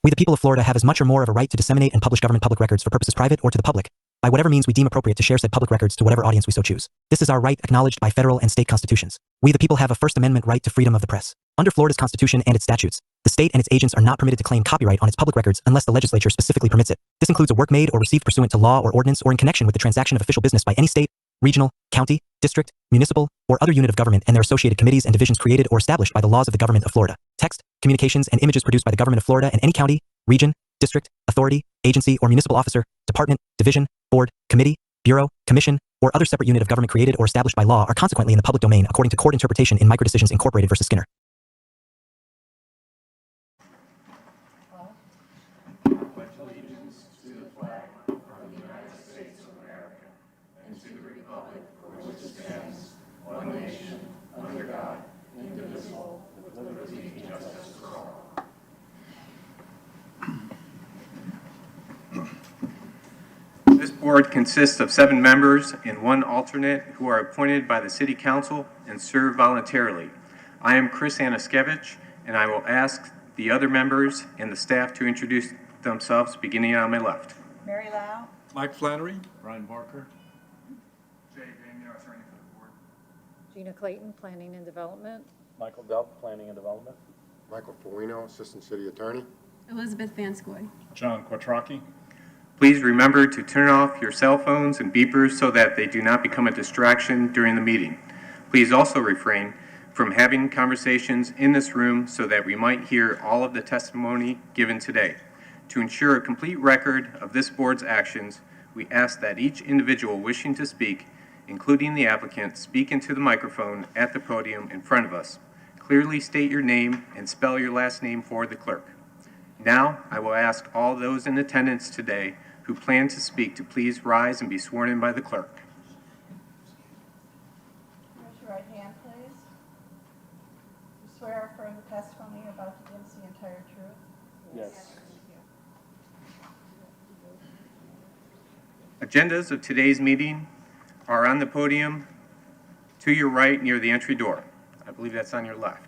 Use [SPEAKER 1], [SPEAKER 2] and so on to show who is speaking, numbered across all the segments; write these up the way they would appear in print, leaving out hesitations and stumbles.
[SPEAKER 1] We the people of Florida have as much or more of a right to disseminate and publish government public records for purposes private or to the public, by whatever means we deem appropriate to share said public records to whatever audience we so choose. This is our right acknowledged by federal and state constitutions. We the people have a First Amendment right to freedom of the press. Under Florida's constitution and its statutes, the state and its agents are not permitted to claim copyright on its public records unless the legislature specifically permits it. This includes a work made or received pursuant to law or ordinance or in connection with the transaction of official business by any state, regional, county, district, municipal, or other unit of government and their associated committees and divisions created or established by the laws of the government of Florida. Text, communications, and images produced by the government of Florida and any county, region, district, authority, agency, or municipal officer, department, division, board, committee, bureau, commission, or other separate unit of government created or established by law are consequently in the public domain according to court interpretation in Microdecisions Incorporated versus Skinner.
[SPEAKER 2] This board consists of 7 members and 1 alternate who are appointed by the City Council and serve voluntarily. I am Chris Anaskevich, and I will ask the other members and the staff to introduce themselves, beginning on my left.
[SPEAKER 3] Mary Lau.
[SPEAKER 4] Mike Flannery.
[SPEAKER 5] Ryan Barker.
[SPEAKER 6] Jay Daniel, attorney for the board.
[SPEAKER 3] Gina Clayton, Planning and Development.
[SPEAKER 5] Michael Delp, Planning and Development.
[SPEAKER 7] Michael Foligno, Assistant City Attorney.
[SPEAKER 8] Elizabeth Vanscoy.
[SPEAKER 6] John Quattrocki.
[SPEAKER 2] Please remember to turn off your cell phones and beepers so that they do not become a distraction during the meeting. Please also refrain from having conversations in this room so that we might hear all of the testimony given today. To ensure a complete record of this board's actions, we ask that each individual wishing to speak, including the applicant, speak into the microphone at the podium in front of us. Clearly state your name and spell your last name for the clerk. Now, I will ask all those in attendance today who plan to speak to please rise and be sworn in by the clerk.
[SPEAKER 3] Raise your right hand, please. You swear affirm the testimony you're about to give is the entire truth?
[SPEAKER 5] Yes.
[SPEAKER 2] Agendas of today's meeting are on the podium to your right near the entry door. I believe that's on your left.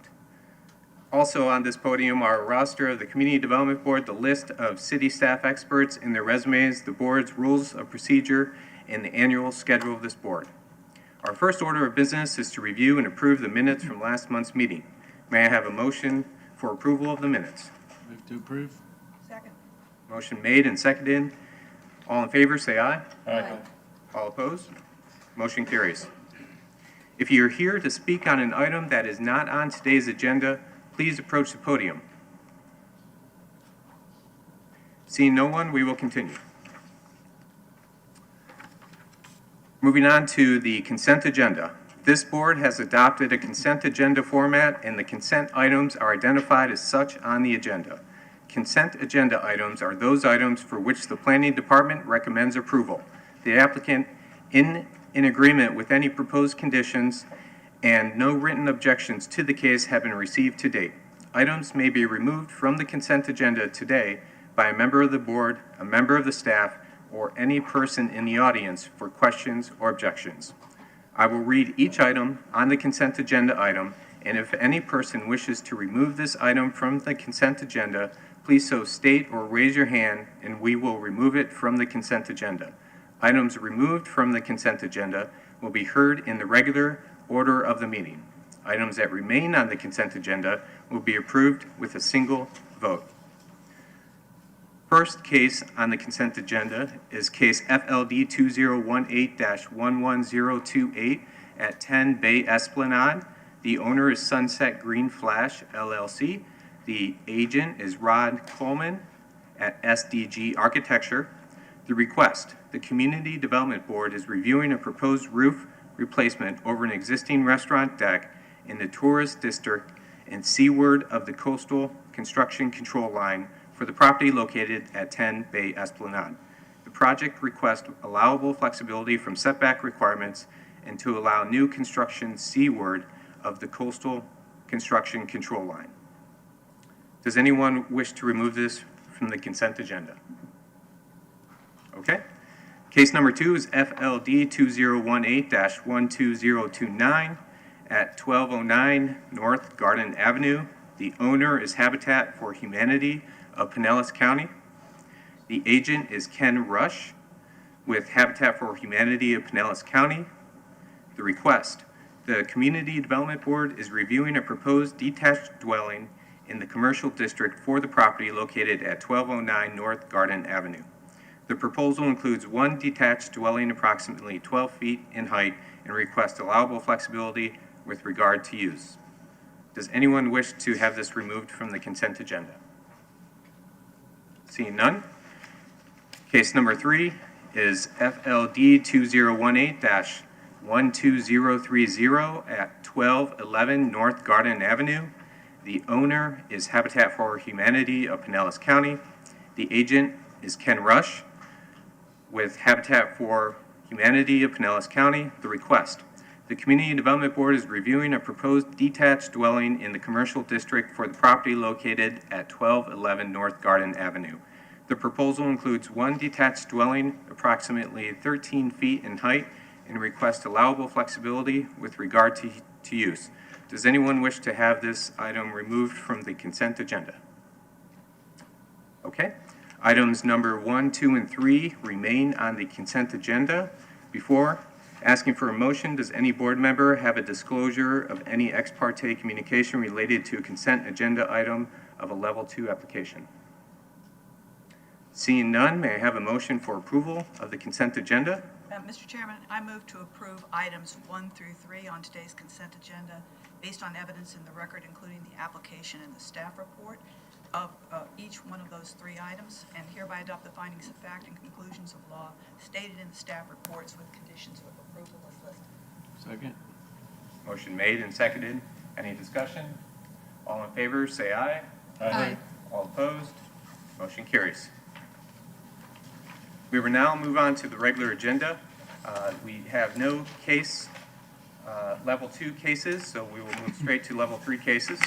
[SPEAKER 2] Also on this podium are a roster of the Community Development Board, the list of city staff experts and their resumes, the board's rules of procedure, and the annual schedule of this board. Our first order of business is to review and approve the minutes from last month's meeting. May I have a motion for approval of the minutes?
[SPEAKER 5] Move to approve.
[SPEAKER 3] Second.
[SPEAKER 2] Motion made and seconded. All in favor, say aye.
[SPEAKER 8] Aye.
[SPEAKER 2] All opposed? Motion carries. If you're here to speak on an item that is not on today's agenda, please approach the podium. Seeing no one, we will continue. Moving on to the consent agenda. This board has adopted a consent agenda format, and the consent items are identified as such on the agenda. Consent agenda items are those items for which the planning department recommends approval. The applicant in agreement with any proposed conditions and no written objections to the case have been received to date. Items may be removed from the consent agenda today by a member of the board, a member of the staff, or any person in the audience for questions or objections. I will read each item on the consent agenda item, and if any person wishes to remove this item from the consent agenda, please so state or raise your hand, and we will remove it from the consent agenda. Items removed from the consent agenda will be heard in the regular order of the meeting. Items that remain on the consent agenda will be approved with a single vote. First case on the consent agenda is case FLD 2018-11028 at 10 Bay Esplanade. The owner is Sunset Green Flash, LLC. The agent is Rod Coleman at SDG Architecture. The request: the Community Development Board is reviewing a proposed roof replacement over an existing restaurant deck in the tourist district and seaward of the coastal construction control line for the property located at 10 Bay Esplanade. The project requests allowable flexibility from setback requirements and to allow new construction seaward of the coastal construction control line. Does anyone wish to remove this from the consent agenda? Okay. Case number 2 is FLD 2018-12029 at 1209 North Garden Avenue. The owner is Habitat for Humanity of Pinellas County. The agent is Ken Rush with Habitat for Humanity of Pinellas County. The request: the Community Development Board is reviewing a proposed detached dwelling in the commercial district for the property located at 1209 North Garden Avenue. The proposal includes one detached dwelling approximately 12 feet in height and requests allowable flexibility with regard to use. Does anyone wish to have this removed from the consent agenda? Seeing none. Case number 3 is FLD 2018-12030 at 1211 North Garden Avenue. The owner is Habitat for Humanity of Pinellas County. The agent is Ken Rush with Habitat for Humanity of Pinellas County. The request: the Community Development Board is reviewing a proposed detached dwelling in the commercial district for the property located at 1211 North Garden Avenue. The proposal includes one detached dwelling approximately 13 feet in height and requests allowable flexibility with regard to use. Does anyone wish to have this item removed from the consent agenda? Okay. Items number 1, 2, and 3 remain on the consent agenda. Before asking for a motion, does any board member have a disclosure of any ex parte communication related to a consent agenda item of a level 2 application? Seeing none, may I have a motion for approval of the consent agenda?
[SPEAKER 4] Mr. Chairman, I move to approve items 1 through 3 on today's consent agenda based on evidence in the record, including the application and the staff report of each one of those 3 items, and hereby adopt the findings of fact and conclusions of law stated in the staff reports with conditions of approval as listed.
[SPEAKER 5] Second.
[SPEAKER 2] Motion made and seconded. Any discussion? All in favor, say aye.
[SPEAKER 3] Aye.
[SPEAKER 2] All opposed? Motion carries. We will now move on to the regular agenda. We have no case, level 2 cases, so we will move straight to level 3 cases.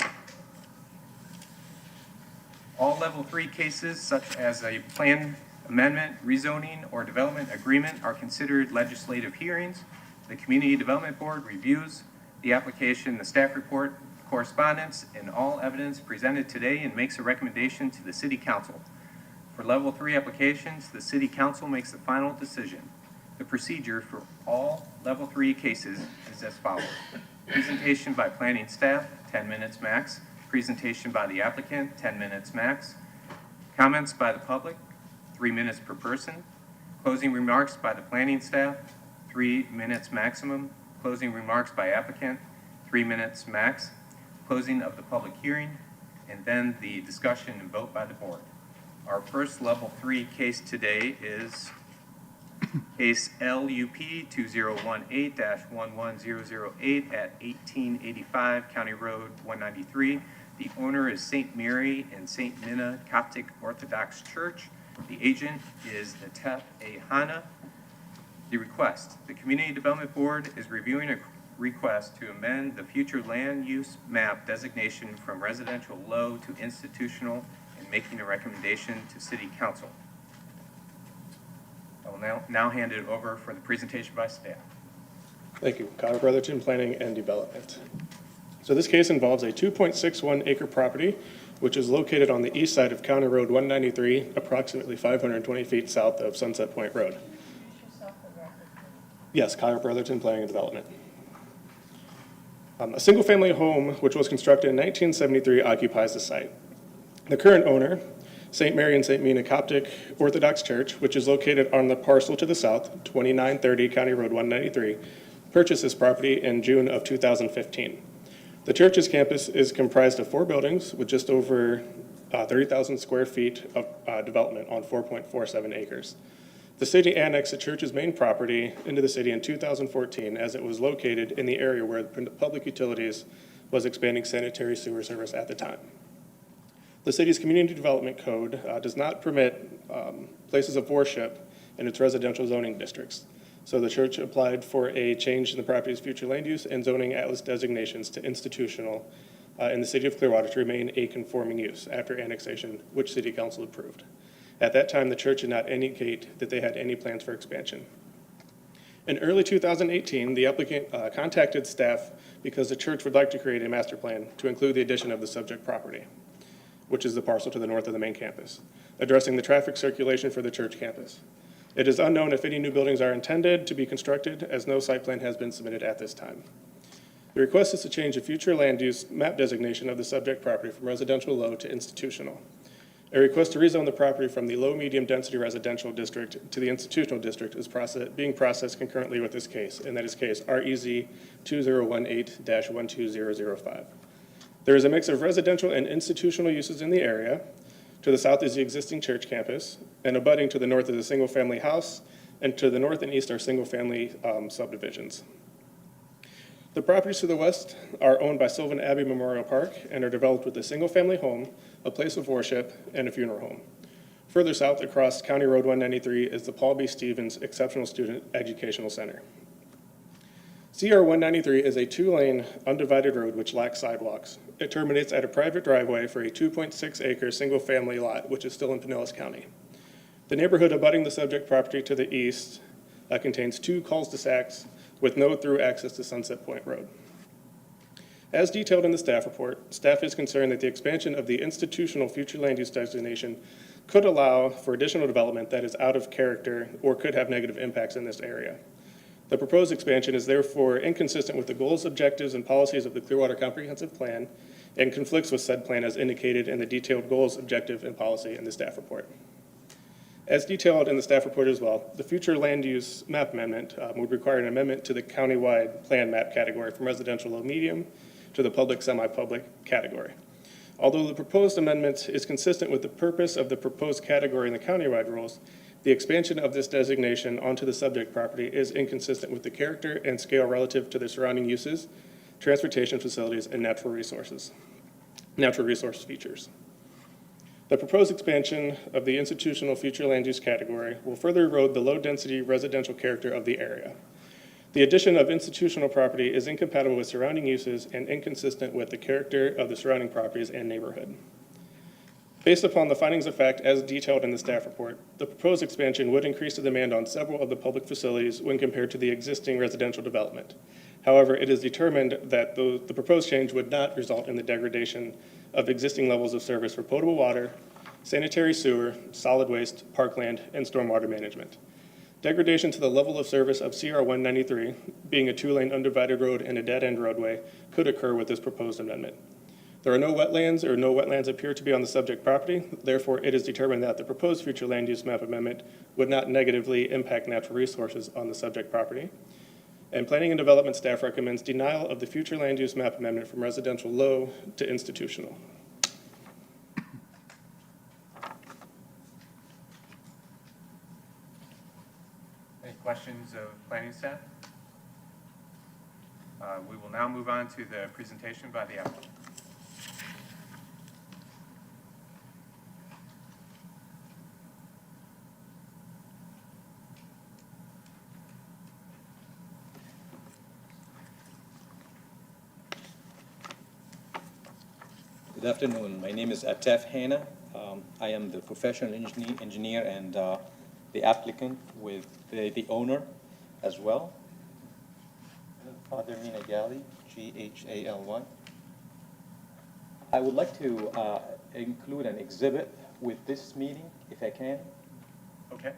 [SPEAKER 2] All level 3 cases, such as a plan amendment, rezoning, or development agreement, are considered legislative hearings. The Community Development Board reviews the application, the staff report, correspondence, and all evidence presented today and makes a recommendation to the City Council. For level 3 applications, the City Council makes the final decision. The procedure for all level 3 cases is as follows: presentation by planning staff, 10 minutes max. Presentation by the applicant, 10 minutes max. Comments by the public, 3 minutes per person. Closing remarks by the planning staff, 3 minutes maximum. Closing remarks by applicant, 3 minutes max. Closing of the public hearing, and then the discussion and vote by the board. Our first level 3 case today is case LUP 2018-11008 at 1885 County Road 193. The owner is St. Mary and St. Minna Coptic Orthodox Church. The agent is Atef A. Hana. The request: the Community Development Board is reviewing a request to amend the future land use map designation from residential low to institutional and making a recommendation to City Council. I will now hand it over for the presentation by staff.
[SPEAKER 8] Thank you. Kyle Brotherton, Planning and Development. So this case involves a 2.61 acre property, which is located on the east side of County Road 193, approximately 520 feet south of Sunset Point Road.
[SPEAKER 3] Introduce yourself for the record, please.
[SPEAKER 8] Yes, Kyle Brotherton, Planning and Development. A single-family home, which was constructed in 1973, occupies the site. The current owner, St. Mary and St. Mina Coptic Orthodox Church, which is located on the parcel to the south, 2930 County Road 193, purchased this property in June of 2015. The church's campus is comprised of 4 buildings with just over 30,000 square feet of development on 4.47 acres. The city annexed the church's main property into the city in 2014 as it was located in the area where the public utilities was expanding sanitary sewer service at the time. The city's community development code does not permit places of worship in its residential zoning districts. So the church applied for a change in the property's future land use and zoning atlas designations to institutional in the city of Clearwater to remain a conforming use after annexation, which city council approved. At that time, the church did not indicate that they had any plans for expansion. In early 2018, the applicant contacted staff because the church would like to create a master plan to include the addition of the subject property. which is the parcel to the north of the main campus, addressing the traffic circulation for the church campus. It is unknown if any new buildings are intended to be constructed, as no site plan has been submitted at this time. The request is to change the future land use map designation of the subject property from residential low to institutional. A request to rezone the property from the low-medium density residential district to the institutional district is being processed concurrently with this case, and that is case REZ 2018-12005. There is a mix of residential and institutional uses in the area. To the south is the existing church campus, and abutting to the north is a single-family house, and to the north and east are single-family subdivisions. The properties to the west are owned by Sylvan Abbey Memorial Park and are developed with a single-family home, a place of worship, and a funeral home. Further south across County Road 193 is the Paul B. Stevens Exceptional Student Educational Center. CR 193 is a two-lane undivided road which lacks sidewalks. It terminates at a private driveway for a 2.6-acre single-family lot, which is still in Pinellas County. The neighborhood abutting the subject property to the east contains two cul-de-sacs with no through access to Sunset Point Road. As detailed in the staff report, staff is concerned that the expansion of the institutional future land use designation could allow for additional development that is out of character or could have negative impacts in this area. The proposed expansion is therefore inconsistent with the goals, objectives, and policies of the Clearwater Comprehensive Plan and conflicts with said plan as indicated in the detailed goals, objective, and policy in the staff report. As detailed in the staff report as well, the future land use map amendment would require an amendment to the countywide plan map category from residential low medium to the public semi-public category. Although the proposed amendment is consistent with the purpose of the proposed category in the countywide rules, the expansion of this designation onto the subject property is inconsistent with the character and scale relative to the surrounding uses, transportation facilities, and natural resource features. The proposed expansion of the institutional future land use category will further erode the low-density residential character of the area. The addition of institutional property is incompatible with surrounding uses and inconsistent with the character of the surrounding properties and neighborhood. Based upon the findings of fact as detailed in the staff report, the proposed expansion would increase the demand on several of the public facilities when compared to the existing residential development. However, it is determined that the proposed change would not result in the degradation of existing levels of service for potable water, sanitary sewer, solid waste, parkland, and stormwater management. Degradation to the level of service of CR 193, being a two-lane undivided road and a dead-end roadway, could occur with this proposed amendment. There are no wetlands or no wetlands appear to be on the subject property. Therefore, it is determined that the proposed future land use map amendment would not negatively impact natural resources on the subject property. And Planning and Development staff recommends denial of the future land use map amendment from residential low to institutional.
[SPEAKER 2] Any questions of planning staff? We will now move on to the presentation by the applicant.
[SPEAKER 9] Good afternoon. My name is Atef Hana. I am the professional engineer and the applicant with the owner as well. Father Mina Gali, Ghaly. I would like to include an exhibit with this meeting, if I can.
[SPEAKER 2] Okay.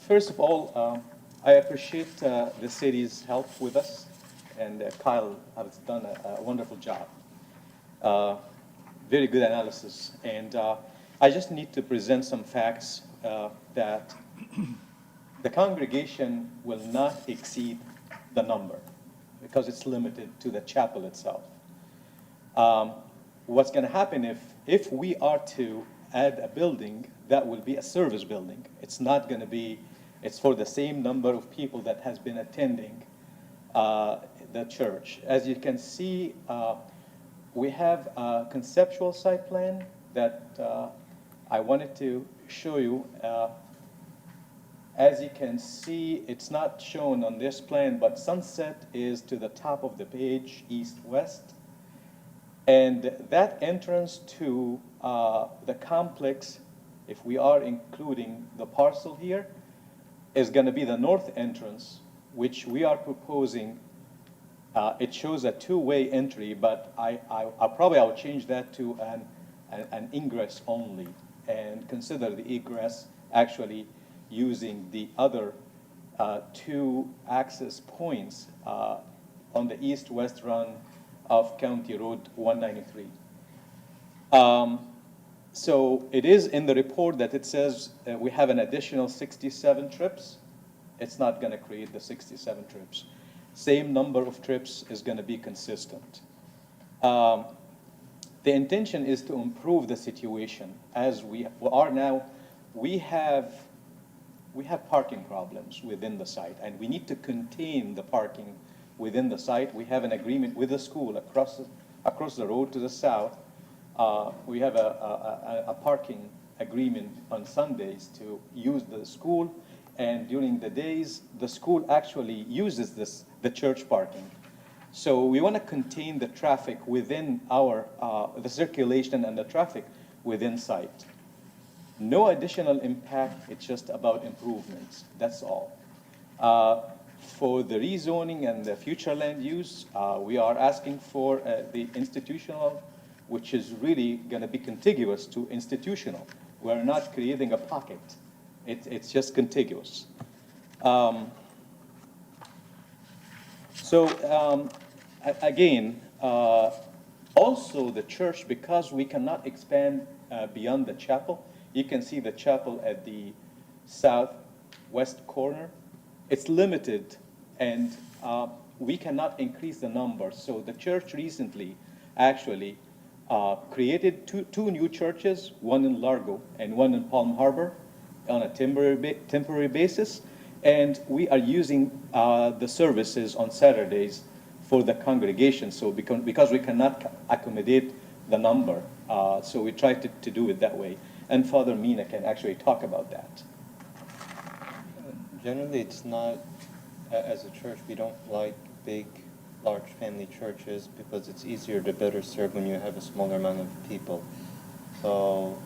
[SPEAKER 9] First of all, I appreciate the city's help with us, and Kyle has done a wonderful job. Very good analysis, and I just need to present some facts that the congregation will not exceed the number because it's limited to the chapel itself. What's going to happen if we are to add a building, that will be a service building. It's not going to be, it's for the same number of people that has been attending the church. As you can see, we have a conceptual site plan that I wanted to show you. As you can see, it's not shown on this plan, but Sunset is to the top of the page, east-west. And that entrance to the complex, if we are including the parcel here, is going to be the north entrance, which we are proposing. It shows a two-way entry, but I'll change that to an ingress only, and consider the egress actually using the other two access points on the east-west run of County Road 193. So it is in the report that it says we have an additional 67 trips. It's not going to create the 67 trips. Same number of trips is going to be consistent. The intention is to improve the situation. As we are now, we have parking problems within the site, and we need to contain the parking within the site. We have an agreement with the school across the road to the south. We have a parking agreement on Sundays to use the school, and during the days, the school actually uses the church parking. So we want to contain the traffic within the circulation and the traffic within site. No additional impact, it's just about improvements, that's all. For the rezoning and the future land use, we are asking for the institutional, which is really going to be contiguous to institutional. We're not creating a pocket. It's just contiguous. Again, also the church, because we cannot expand beyond the chapel, you can see the chapel at the southwest corner. It's limited, and we cannot increase the number. So the church recently actually created two new churches, one in Largo and one in Palm Harbor, on a temporary basis. And we are using the services on Saturdays for the congregation. So because we cannot accommodate the number, so we try to do it that way. And Father Mina can actually talk about that.
[SPEAKER 10] Generally, it's not, as a church, we don't like big, large family churches because it's easier to better serve when you have a smaller amount of people. So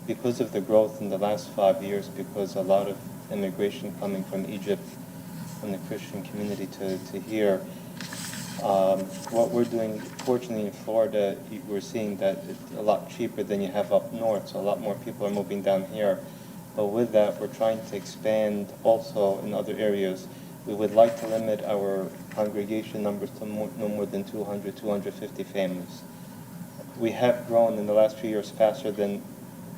[SPEAKER 10] because of the growth in the last 5 years, because a lot of immigration coming from Egypt, from the Christian community to here, what we're doing, fortunately in Florida, we're seeing that it's a lot cheaper than you have up north, so a lot more people are moving down here. But with that, we're trying to expand also in other areas. We would like to limit our congregation numbers to no more than 200, 250 families. We have grown in the last few years faster than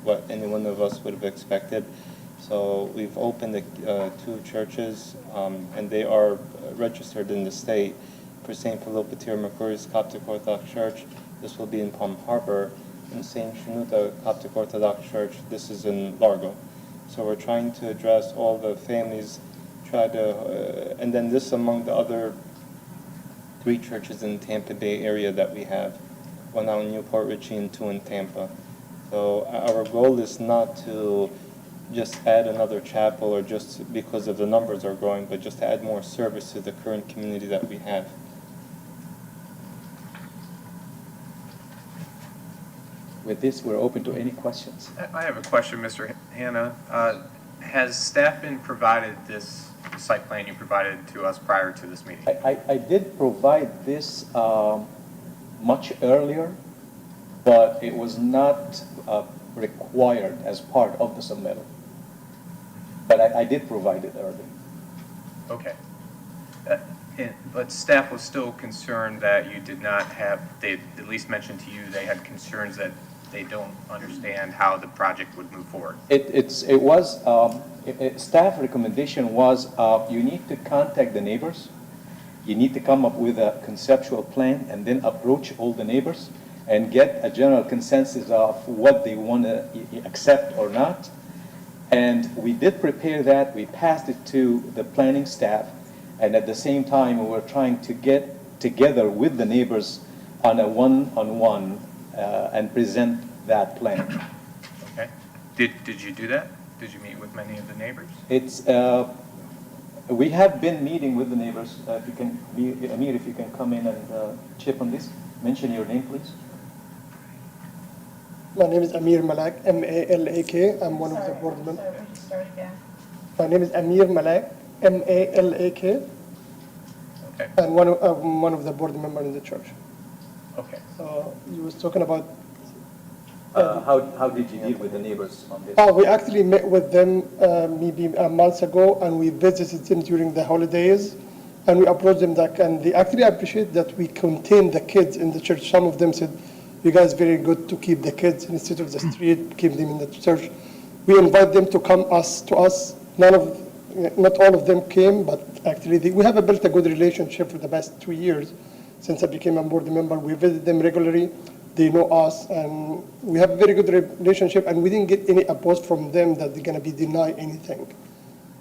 [SPEAKER 10] what any one of us would have expected. So we've opened two churches, and they are registered in the state for St. Philip Peter Mercurius Coptic Orthodox Church. This will be in Palm Harbor. And St. Shanuta Coptic Orthodox Church, this is in Largo. So we're trying to address all the families, and then this among the other 3 churches in the Tampa Bay area that we have, one out in Newport Richey and 2 in Tampa. So our goal is not to just add another chapel or just because of the numbers are growing, but just to add more service to the current community that we have.
[SPEAKER 9] With this, we're open to any questions.
[SPEAKER 2] I have a question, Mr. Hanna. Has staff been provided this site plan you provided to us prior to this meeting?
[SPEAKER 9] I did provide this much earlier, but it was not required as part of the submittal. But I did provide it earlier.
[SPEAKER 2] Okay. But staff was still concerned that you did not have, they at least mentioned to you they had concerns that they don't understand how the project would move forward. Staff recommendation was you need to contact the neighbors. You need to come up with a conceptual plan and then approach all the neighbors and get a general consensus of what they want to accept or not. And we did prepare that. We passed it to the planning staff. And at the same time, we were trying to get together with the neighbors on a one-on-one and present that plan. Okay. Did you do that? Did you meet with many of the neighbors?
[SPEAKER 9] It's, we have been meeting with the neighbors. If you can, Amir, if you can come in and chip on this. Mention your name, please.
[SPEAKER 11] My name is Amir Malak, M-A-L-A-K. I'm one of the
[SPEAKER 3] Sorry,
[SPEAKER 11] board members.
[SPEAKER 3] sorry, would you start again?
[SPEAKER 11] My name is Amir Malak, M-A-L-A-K,
[SPEAKER 2] Okay,
[SPEAKER 11] and one of the board members in the church.
[SPEAKER 2] okay.
[SPEAKER 11] So you was talking about,
[SPEAKER 9] How did you deal with the neighbors on this?
[SPEAKER 11] we actually met with them maybe a month ago, and we visited them during the holidays, and we approached them that, and they actually appreciate that we contain the kids in the church. Some of them said, you guys very good to keep the kids instead of the street, keep them in the church. We invite them to come to us. Not all of them came, but actually we have built a good relationship for the past 2 years since I became a board member. We visit them regularly. They know us, and we have a very good relationship, and we didn't get any opposed from them that they're gonna be denied anything.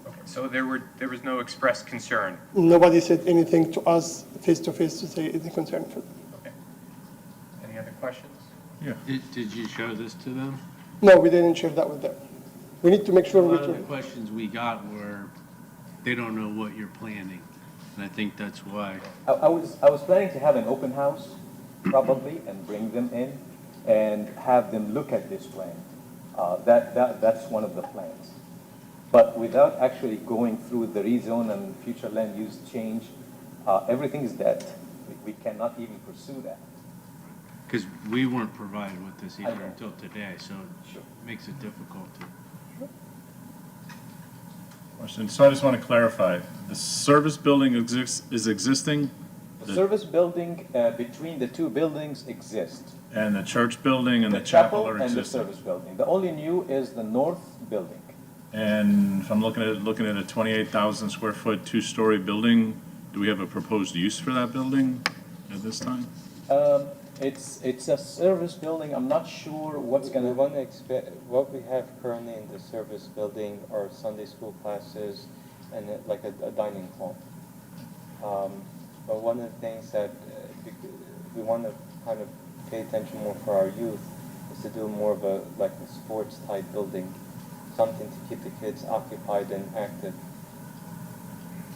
[SPEAKER 2] Okay, so there was no expressed concern.
[SPEAKER 11] Nobody said anything to us face to face to say any concern for them.
[SPEAKER 2] Okay. Any other questions?
[SPEAKER 6] Yeah.
[SPEAKER 5] Did you show this to them?
[SPEAKER 11] No, we didn't share that with them. We need to make
[SPEAKER 5] A
[SPEAKER 11] sure we
[SPEAKER 5] lot of the
[SPEAKER 11] can.
[SPEAKER 5] questions we got were, they don't know what you're planning. And I think that's why.
[SPEAKER 9] I was planning to have an open house, probably, and bring them in and have them look at this plan. That's one of the plans. But without actually going through the rezone and future land use change, everything is dead. We cannot even pursue that.
[SPEAKER 5] Because we weren't provided with this
[SPEAKER 9] I
[SPEAKER 5] either
[SPEAKER 9] know.
[SPEAKER 5] until today, so
[SPEAKER 9] Sure.
[SPEAKER 5] it makes it difficult to.
[SPEAKER 6] Question. So I just want to clarify, the service building is existing,
[SPEAKER 9] The service building between the two buildings exists.
[SPEAKER 6] and the church building and the chapel are
[SPEAKER 9] and the
[SPEAKER 6] existing?
[SPEAKER 9] service building. The only new is the north building.
[SPEAKER 6] And if I'm looking at a 28,000 square foot, two-story building, do we have a proposed use for that building at this time?
[SPEAKER 9] It's a service building. I'm not sure what's
[SPEAKER 10] We
[SPEAKER 9] gonna.
[SPEAKER 10] want to expect, what we have currently in the service building are Sunday school classes and like a dining hall. But one of the things that we want to kind of pay attention more for our youth is to do more of a sports type building, something to keep the kids occupied and active.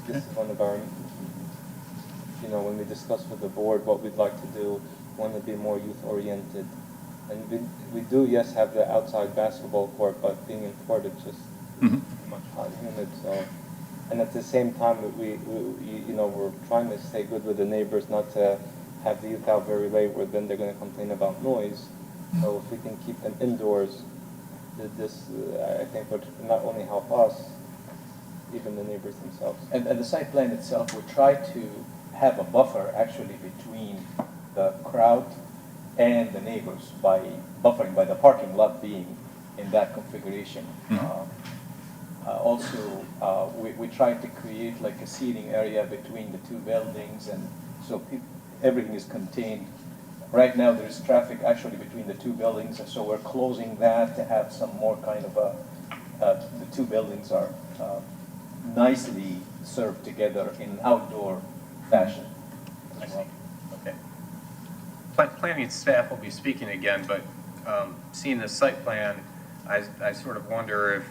[SPEAKER 10] This is one of our, when we discuss with the board what we'd like to do, want to be more youth oriented. And we do, yes, have the outside basketball court, but being in Florida, it's just much hot and humid. So, and at the same time, we're trying to stay good with the neighbors, not to have the youth out very late, where then they're going to complain about noise. So if we can keep them indoors, this I think would not only help us, even the neighbors themselves.
[SPEAKER 9] And the site plan itself, we try to have a buffer actually between the crowd and the neighbors by buffering, by the parking lot being in that configuration. Also, we try to create like a seating area between the two buildings, and so everything is contained. Right now, there is traffic actually between the two buildings, and so we're closing that to have some more kind of the two buildings are nicely served together in outdoor fashion.
[SPEAKER 2] I see. Okay. Planning staff will be speaking again, but seeing the site plan, I sort of wonder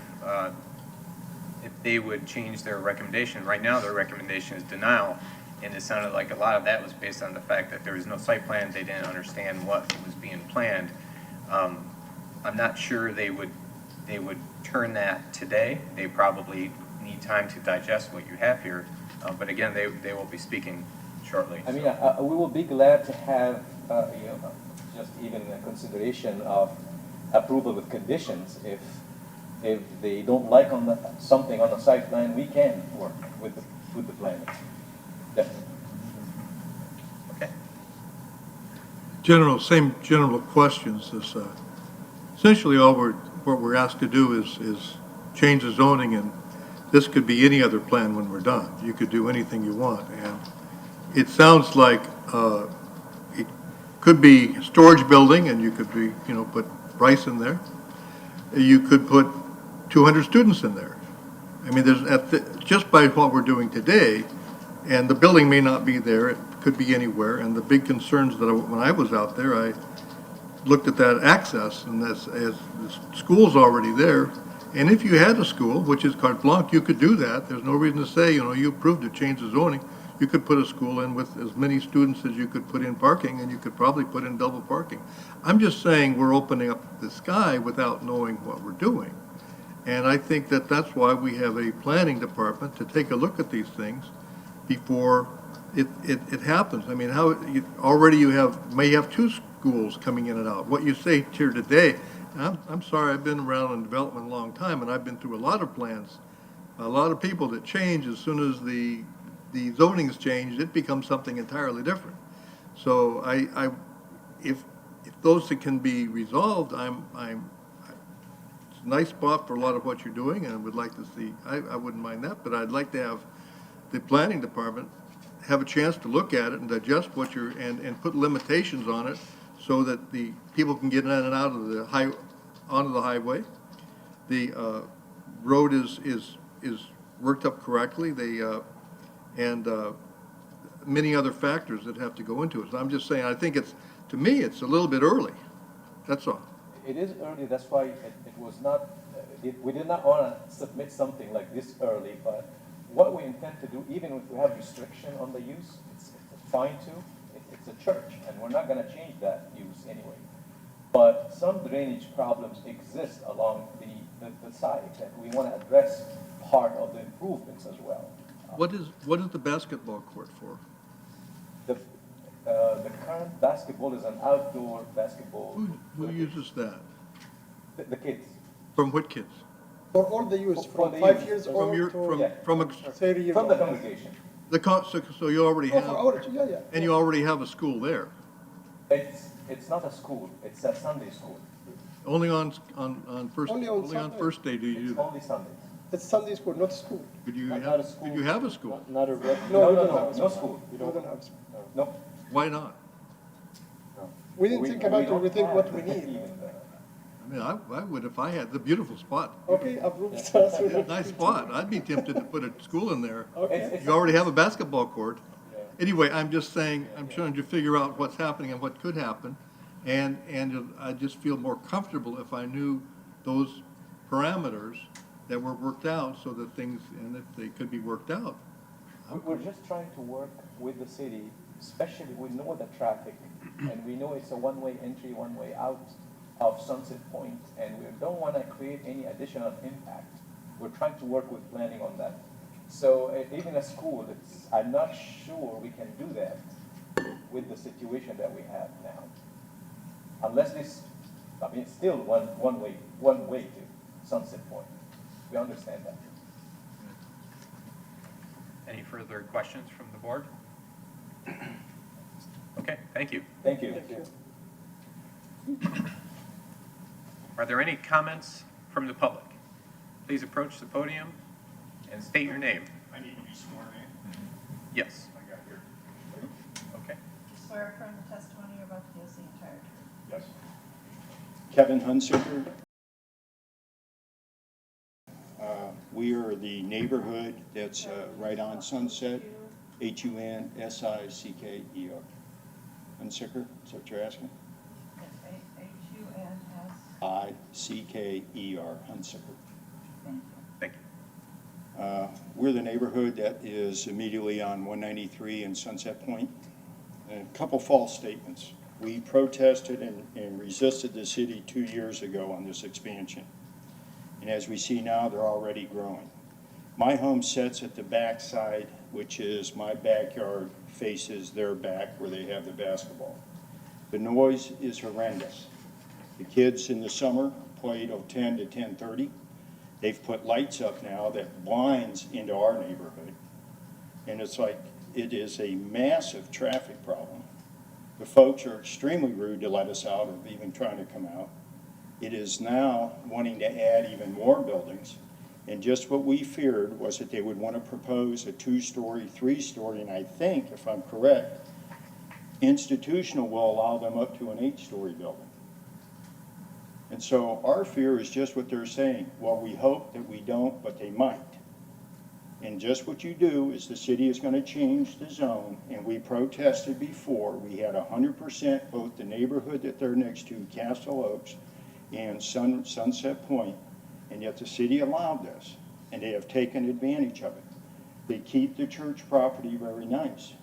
[SPEAKER 2] if they would change their recommendation. Right now, their recommendation is denial, and it sounded like a lot of that was based on the fact that there was no site plan. They didn't understand what was being planned. I'm not sure they would turn that today. They probably need time to digest what you have here. But again, they will be speaking shortly.
[SPEAKER 9] I mean, we will be glad to have, just even a consideration of approval with conditions. If they don't like something on the site plan, we can work with the plan. Definitely.
[SPEAKER 2] Okay.
[SPEAKER 12] Same general questions. Is essentially what we're asked to do is change the zoning, and this could be any other plan when we're done. You could do anything you want, and it sounds like it could be a storage building, and you could be, put rice in there. You could put 200 students in there. I mean, just by what we're doing today, and the building may not be there, it could be anywhere. And the big concerns that when I was out there, I looked at that access, and as the school's already there, And if you had a school, which is carte blanche, you could do that. There's no reason to say, you approved to change the zoning. You could put a school in with as many students as you could put in parking, and you could probably put in double parking. I'm just saying we're opening up the sky without knowing what we're doing. And I think that that's why we have a planning department to take a look at these things before it happens. I mean, already you may have two schools coming in and out. What you say here today, I'm sorry, I've been around in development a long time, and I've been through a lot of plans, a lot of people that change as soon as the zoning is changed, it becomes something entirely different. So if those that can be resolved, it's a nice spot for a lot of what you're doing, and I would like to see, I wouldn't mind that, but I'd like to have the planning department have a chance to look at it and digest what and put limitations on it so that the people can get in and out of onto the highway. The road is worked up correctly. And many other factors that have to go into it. So I'm just saying, I think to me, it's a little bit early. That's all.
[SPEAKER 9] It is early, that's why it was not, we did not want to submit something like this early, but what we intend to do, even if we have restriction on the use, it's fine too. It's a church, and we're not going to change that use anyway. But some drainage problems exist along the site, and we want to address part of the improvements as well.
[SPEAKER 12] What is the basketball court for?
[SPEAKER 9] The current basketball is an outdoor basketball.
[SPEAKER 12] Who uses that?
[SPEAKER 9] The kids.
[SPEAKER 12] From what kids?
[SPEAKER 11] For all the youth,
[SPEAKER 9] For
[SPEAKER 11] from
[SPEAKER 9] the
[SPEAKER 11] 5
[SPEAKER 9] youth.
[SPEAKER 11] years
[SPEAKER 12] From
[SPEAKER 11] old
[SPEAKER 12] your
[SPEAKER 11] to
[SPEAKER 12] from a
[SPEAKER 11] 30 years
[SPEAKER 9] From the
[SPEAKER 11] old.
[SPEAKER 9] congregation.
[SPEAKER 12] so you already
[SPEAKER 11] Oh,
[SPEAKER 12] have
[SPEAKER 11] for our, yeah.
[SPEAKER 12] and you already have a school there.
[SPEAKER 9] It's not a school, it's a Sunday school.
[SPEAKER 12] Only on first
[SPEAKER 11] Only on Sunday.
[SPEAKER 12] first day do you do
[SPEAKER 9] It's
[SPEAKER 12] that.
[SPEAKER 9] only Sundays.
[SPEAKER 11] It's Sunday school, not school.
[SPEAKER 12] Could you
[SPEAKER 10] Not
[SPEAKER 12] have
[SPEAKER 10] a school.
[SPEAKER 12] could you have a school?
[SPEAKER 10] Not a red.
[SPEAKER 11] No, we
[SPEAKER 9] No,
[SPEAKER 11] don't have a
[SPEAKER 9] no
[SPEAKER 11] school.
[SPEAKER 9] school.
[SPEAKER 11] We don't have a school.
[SPEAKER 9] No.
[SPEAKER 12] Why not?
[SPEAKER 11] We didn't think about it, we think what we need.
[SPEAKER 12] I mean, I would if I had the beautiful spot.
[SPEAKER 11] Okay, approved.
[SPEAKER 12] Nice spot. I'd be tempted to put a school in there.
[SPEAKER 11] Okay.
[SPEAKER 12] You already have a basketball court. Anyway, I'm just saying, I'm trying to figure out what's happening and what could happen. And I just feel more comfortable if I knew those parameters that were worked out so that things, and if they could be worked out.
[SPEAKER 9] We're just trying to work with the city, especially we know the traffic, and we know it's a one-way entry, one-way out of Sunset Point, and we don't want to create any additional impact. We're trying to work with planning on that. So even a school, I'm not sure we can do that with the situation that we have now. Unless it's still one way to Sunset Point. We understand that.
[SPEAKER 2] Any further questions from the board? Okay, thank you.
[SPEAKER 9] Thank you.
[SPEAKER 2] Are there any comments from the public? Please approach the podium and state your name.
[SPEAKER 6] I need to be sworn in.
[SPEAKER 2] Yes.
[SPEAKER 6] I got here.
[SPEAKER 2] Okay.
[SPEAKER 3] Swear affirm the testimony you're about to give is the entire truth.
[SPEAKER 6] Yes.
[SPEAKER 13] Kevin Hunsaker. We are the neighborhood that's right on Sunset, Hunsicker. Hunsaker, is that what you're asking?
[SPEAKER 3] Yes, H-U-N-S.
[SPEAKER 13] I-C-K-E-R, Hunsaker.
[SPEAKER 3] Thank you.
[SPEAKER 2] Thank you.
[SPEAKER 13] We're the neighborhood that is immediately on 193 and Sunset Point. And a couple false statements. We protested and resisted the city 2 years ago on this expansion. And as we see now, they're already growing. My home sits at the back side, which is my backyard faces their back where they have the basketball. The noise is horrendous. The kids in the summer play till 10 to 10:30. They've put lights up now that blinds into our neighborhood. And it's like, it is a massive traffic problem. The folks are extremely rude to let us out of even trying to come out. It is now wanting to add even more buildings. And just what we feared was that they would want to propose a 2-story, 3-story, and I think, if I'm correct, institutional will allow them up to an 8-story building. And so our fear is just what they're saying. Well, we hope that we don't, but they might. And just what you do is the city is going to change the zone, and we protested before. We had 100%, both the neighborhood that they're next to, Castle Oaks, and Sunset Point, and yet the city allowed this, and they have taken advantage of it. They keep the church property very nice,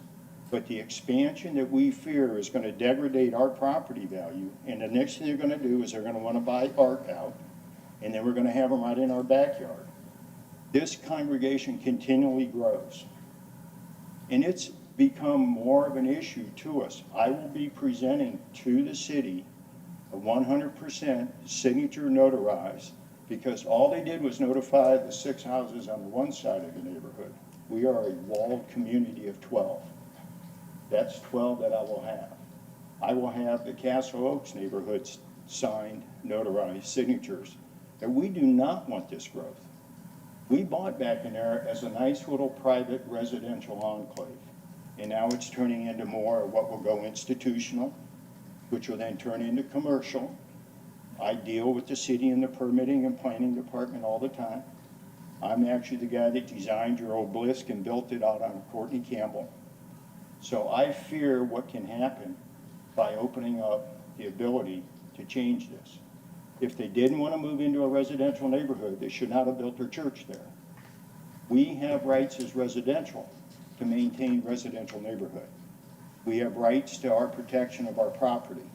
[SPEAKER 13] but the expansion that we fear is going to degrade our property value, and the next thing they're going to do is they're going to want to buy art out, and then we're going to have them right in our backyard. This congregation continually grows, and it's become more of an issue to us. I will be presenting to the city a 100% signature notarized, because all they did was notify the 6 houses on the one side of the neighborhood. We are a walled community of 12. That's 12 that I will have. I will have the Castle Oaks neighborhoods signed, notarized signatures that we do not want this growth. We bought back in there as a nice little private residential enclave, and now it's turning into more of what will go institutional, which will then turn into commercial. I deal with the city and the permitting and planning department all the time. I'm actually the guy that designed your obelisk and built it out on Courtney Campbell. So I fear what can happen by opening up the ability to change this. If they didn't want to move into a residential neighborhood, they should not have built their church there. We have rights as residential to maintain residential neighborhood. We have rights to our protection of our property.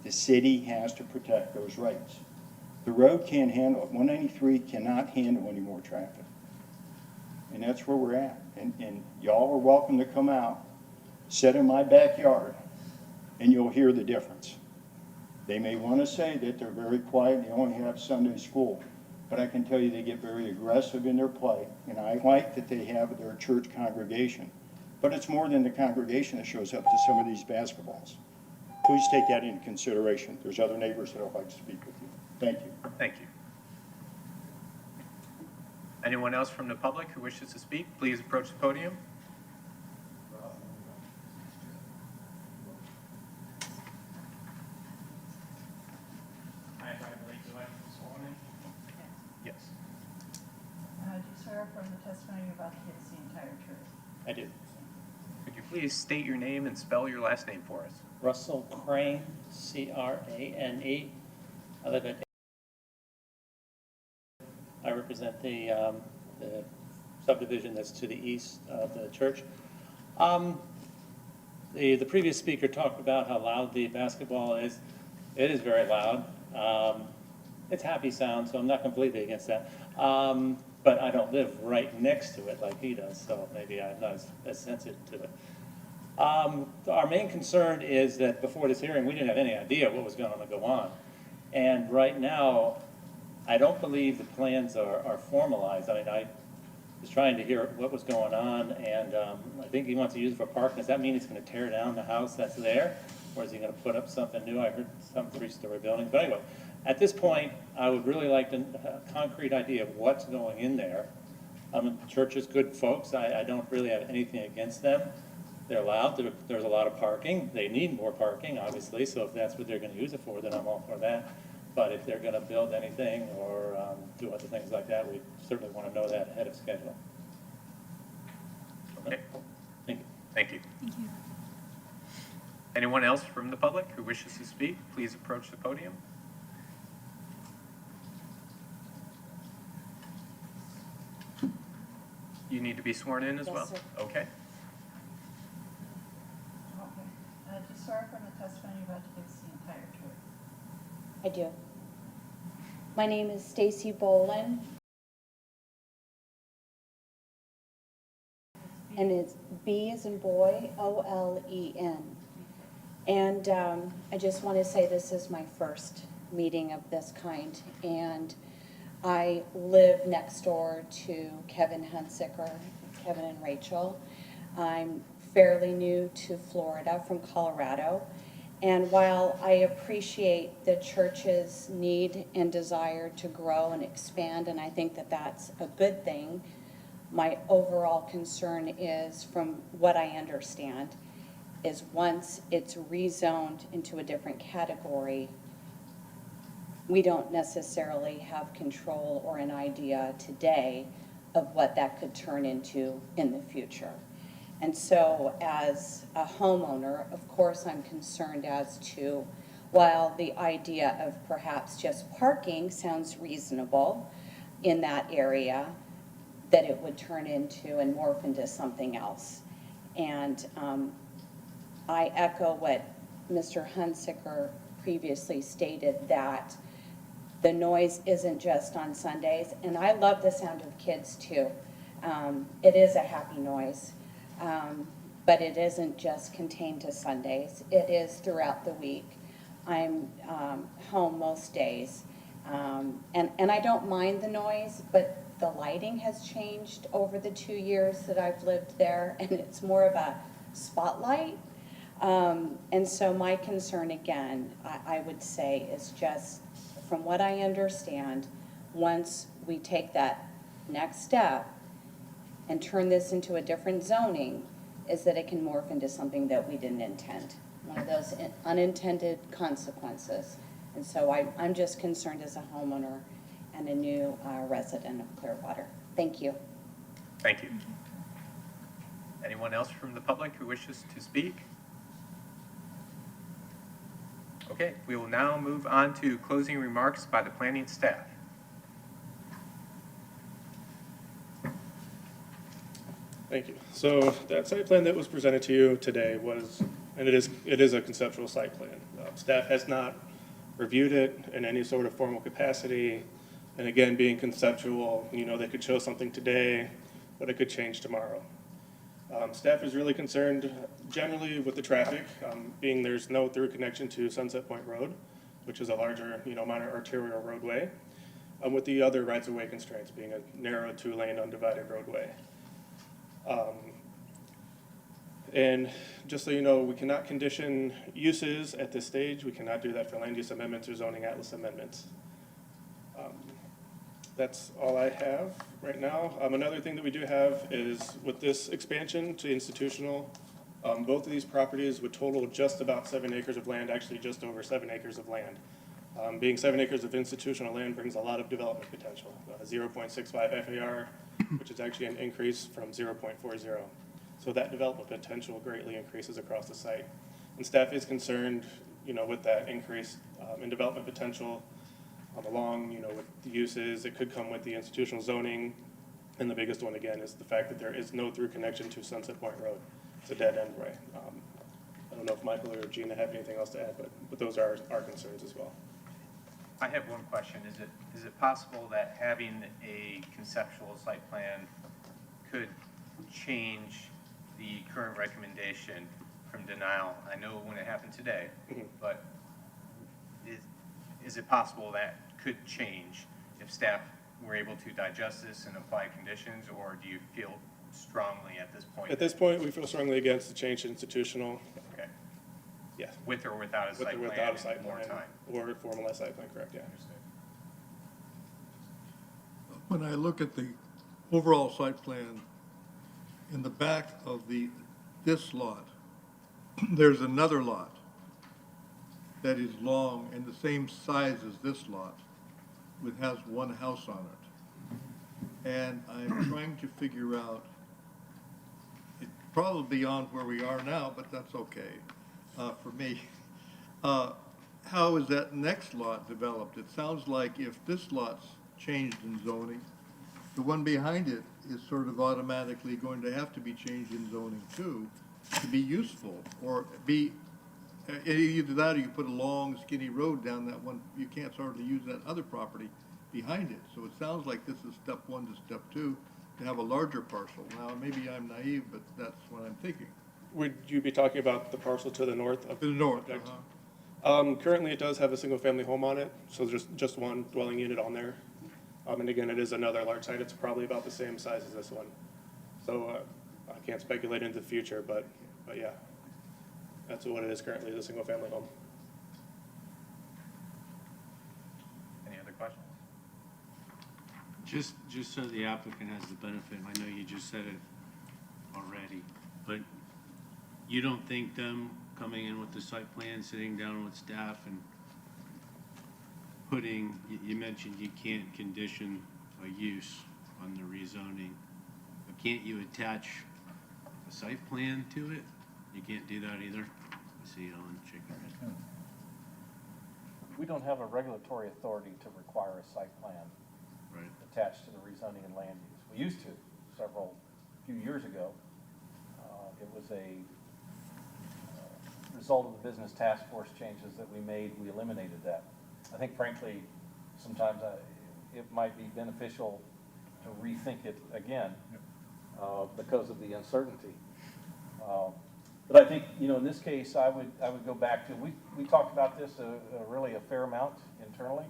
[SPEAKER 13] The city has to protect those rights. The road can't handle it. 193 cannot handle any more traffic. And that's where we're at. And y'all are welcome to come out, sit in my backyard, and you'll hear the difference. They may want to say that they're very quiet and they only have Sunday school, but I can tell you they get very aggressive in their play, and I like that they have their church congregation. But it's more than the congregation that shows up to some of these basketballs. Please take that into consideration. There's other neighbors that would like to speak with you. Thank you.
[SPEAKER 2] Thank you. Anyone else from the public who wishes to speak, please approach the podium. Yes.
[SPEAKER 3] Do you swear affirm the testimony you're about to give is the entire truth?
[SPEAKER 14] I do.
[SPEAKER 2] Could you please state your name and spell your last name for us?
[SPEAKER 14] Russell Crane, C-R-A-N-E. I live at. I represent the subdivision that's to the east of the church. The previous speaker talked about how loud the basketball is. It is very loud. It's happy sound, so I'm not completely against that. But I don't live right next to it like he does, so maybe I'm not as sensitive to it. Our main concern is that before this hearing, we didn't have any idea what was going to go on. And right now, I don't believe the plans are formalized. I mean, I was trying to hear what was going on, and I think he wants to use it for parking. Does that mean he's going to tear down the house that's there? Or is he going to put up something new? I heard some 3-story building. But anyway, at this point, I would really like to have a concrete idea of what's going in there. The church is good folks. I don't really have anything against them. They're loud. There's a lot of parking. They need more parking, obviously, so if that's what they're going to use it for, then I'm all for that. But if they're going to build anything or do other things like that, we certainly want to know that ahead of schedule.
[SPEAKER 2] Okay.
[SPEAKER 14] Thank you.
[SPEAKER 2] Thank you. Thank you. Anyone else from the public who wishes to speak, please approach the podium. You need to be sworn in as
[SPEAKER 3] Yes,
[SPEAKER 2] well?
[SPEAKER 3] sir.
[SPEAKER 2] Okay.
[SPEAKER 3] Okay. Do you swear affirm the testimony you're about to give is the entire truth?
[SPEAKER 15] I do. My name is Stacy Bolin, and it's B as in boy, O-L-E-N. And I just want to say this is my first meeting of this kind, and I live next door to Kevin Hunsicker, Kevin and Rachel. I'm fairly new to Florida from Colorado. And while I appreciate the church's need and desire to grow and expand, and I think that that's a good thing, my overall concern is, from what I understand, is once it's rezoned into a different category, we don't necessarily have control or an idea today of what that could turn into in the future. And so as a homeowner, of course, I'm concerned as to, while the idea of perhaps just parking sounds reasonable, in that area that it would turn into and morph into something else. And I echo what Mr. Hunsicker previously stated, that the noise isn't just on Sundays, and I love the sound of kids too. It is a happy noise, but it isn't just contained to Sundays. It is throughout the week. I'm home most days, and I don't mind the noise, but the lighting has changed over the 2 years that I've lived there, and it's more of a spotlight. And so my concern, again, I would say, is just, from what I understand, once we take that next step and turn this into a different zoning, is that it can morph into something that we didn't intend, one of those unintended consequences. And so I'm just concerned as a homeowner and a new resident of Clearwater. Thank you.
[SPEAKER 2] Thank you. Anyone else from the public who wishes to speak? Okay, we will now move on to closing remarks by the planning staff.
[SPEAKER 8] Thank you. So that site plan that was presented to you today was, and it is a conceptual site plan. Staff has not reviewed it in any sort of formal capacity. And again, being conceptual, they could show something today, but it could change tomorrow. Staff is really concerned generally with the traffic, being there's no through connection to Sunset Point Road, which is a larger, minor arterial roadway, with the other rights-of-way constraints being a narrow 2-lane undivided roadway. And just so you know, we cannot condition uses at this stage. We cannot do that for land use amendments or zoning atlas amendments. That's all I have right now. Another thing that we do have is with this expansion to institutional, both of these properties would total just about 7 acres of land, actually just over 7 acres of land. Being 7 acres of institutional land brings a lot of development potential, 0.65 FAR, which is actually an increase from 0.40. So that development potential greatly increases across the site. And staff is concerned, with that increase in development potential along, with the uses. It could come with the institutional zoning. And the biggest one, again, is the fact that there is no through connection to Sunset Point Road. It's a dead-end way. I don't know if Michael or Gina have anything else to add, but those are our concerns as well.
[SPEAKER 2] I have one question. Is it possible that having a conceptual site plan could change the current recommendation from denial? I know when it happened today, but is it possible that could change if staff were able to digest this and apply conditions, or do you feel strongly at this point?
[SPEAKER 8] At this point, we feel strongly against the change to institutional.
[SPEAKER 2] Okay.
[SPEAKER 8] Yeah.
[SPEAKER 2] With or without a site plan?
[SPEAKER 8] Without a site plan.
[SPEAKER 2] More time.
[SPEAKER 8] Or formalized site plan, correct, yeah.
[SPEAKER 12] When I look at the overall site plan, in the back of this lot, there's another lot that is long and the same size as this lot, has one house on it. And I'm trying to figure out, it's probably beyond where we are now, but that's okay for me. How is that next lot developed? It sounds like if this lot's changed in zoning, the one behind it is sort of automatically going to have to be changed in zoning too, to be useful, or be, either that or you put a long skinny road down that one, you can't hardly use that other property behind it. So it sounds like this is step one to step two, to have a larger parcel. Now, maybe I'm naive, but that's what I'm thinking.
[SPEAKER 8] Would you be talking about the parcel to the north of
[SPEAKER 12] To the north,
[SPEAKER 8] Currently, it does have a single-family home on it, so there's just one dwelling unit on there. And again, it is another large site. It's probably about the same size as this one. So I can't speculate into the future, but yeah, that's what it is currently, is a single-family home.
[SPEAKER 2] Any other questions?
[SPEAKER 5] Just so the applicant has the benefit, I know you just said it already, but you don't think them coming in with the site plan, sitting down with staff and putting, you mentioned you can't condition a use on the rezoning, but can't you attach a site plan to it? You can't do that either? I see Ellen shaking her head.
[SPEAKER 16] We don't have a regulatory authority to require a site plan.
[SPEAKER 5] Right.
[SPEAKER 16] attached to the rezoning and land use. We used to, few years ago. It was a result of the business task force changes that we made. We eliminated that. I think frankly, sometimes it might be beneficial to rethink it again because of the uncertainty. But I think, in this case, I would go back to, we talked about this really a fair amount internally.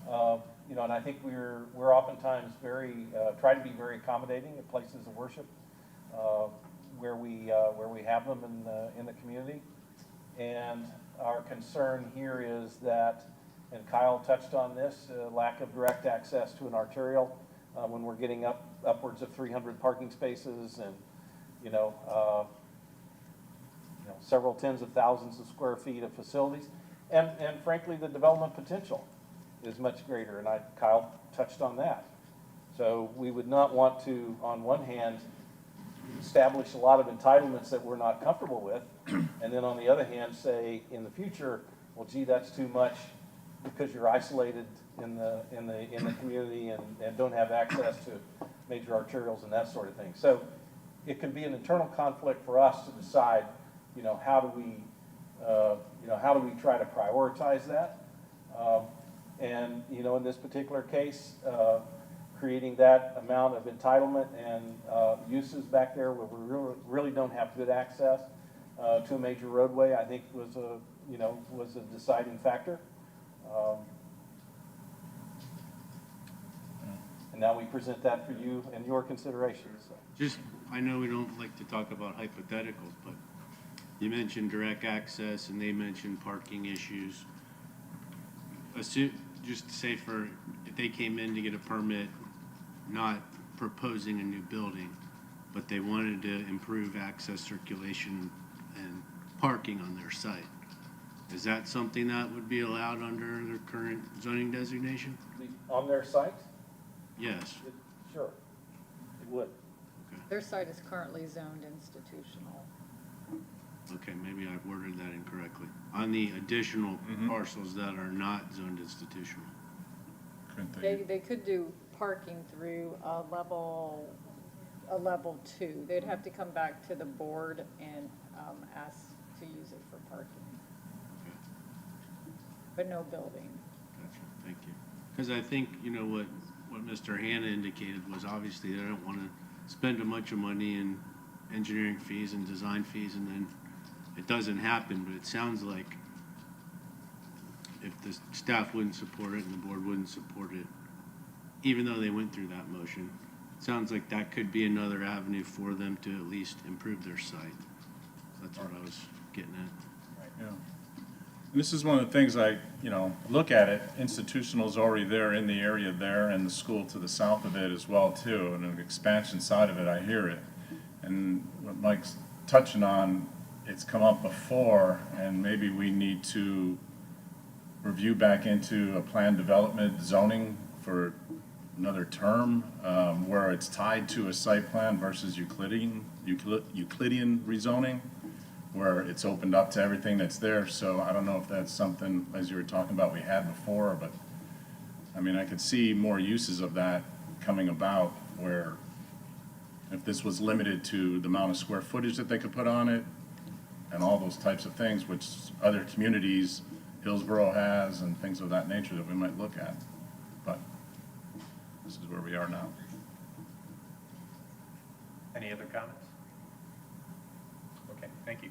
[SPEAKER 16] And I think we're oftentimes try to be very accommodating at places of worship where we have them in the community. And our concern here is that, and Kyle touched on this, lack of direct access to an arterial when we're getting upwards of 300 parking spaces and, several tens of thousands of square feet of facilities. And frankly, the development potential is much greater, and Kyle touched on that. So we would not want to, on one hand, establish a lot of entitlements that we're not comfortable with, and then on the other hand, say in the future, well, gee, that's too much because you're isolated in the community and don't have access to major arterials and that sort of thing. So it can be an internal conflict for us to decide, how do we try to prioritize that? And, in this particular case, creating that amount of entitlement and uses back there where we really don't have good access to a major roadway, I think was a deciding factor. And now we present that for you and your considerations.
[SPEAKER 5] Just, I know we don't like to talk about hypotheticals, but you mentioned direct access and they mentioned parking issues. Just to say if they came in to get a permit, not proposing a new building, but they wanted to improve access, circulation, and parking on their site. Is that something that would be allowed under their current zoning designation?
[SPEAKER 16] On their site?
[SPEAKER 5] Yes.
[SPEAKER 16] Sure, it would.
[SPEAKER 17] Their site is currently zoned institutional.
[SPEAKER 5] Okay, maybe I worded that incorrectly. On the additional parcels that are not zoned institutional.
[SPEAKER 17] They could do parking through a level 2. They'd have to come back to the board and ask to use it for parking.
[SPEAKER 5] Okay.
[SPEAKER 17] But no building.
[SPEAKER 5] Gotcha, thank you. Because I think, what Mr. Hanna indicated was obviously they don't want to spend a bunch of money in engineering fees and design fees and then it doesn't happen, but it sounds like if the staff wouldn't support it and the board wouldn't support it, even though they went through that motion, it sounds like that could be another avenue for them to at least improve their site. That's what I was getting at.
[SPEAKER 6] Right, yeah. And this is one of the things look at it, institutional's already there in the area there and the school to the south of it as well too, and an expansion side of it, I hear it. And what Mike's touching on, it's come up before, and maybe we need to review back into a planned development zoning for another term, where it's tied to a site plan versus Euclidean rezoning, where it's opened up to everything that's there. So I don't know if that's something, as you were talking about, we had before, but I mean, I could see more uses of that coming about, where if this was limited to the amount of square footage that they could put on it, and all those types of things, which other communities, Hillsborough has, and things of that nature that we might look at. But this is where we are now.
[SPEAKER 2] Any other comments? Okay, thank you.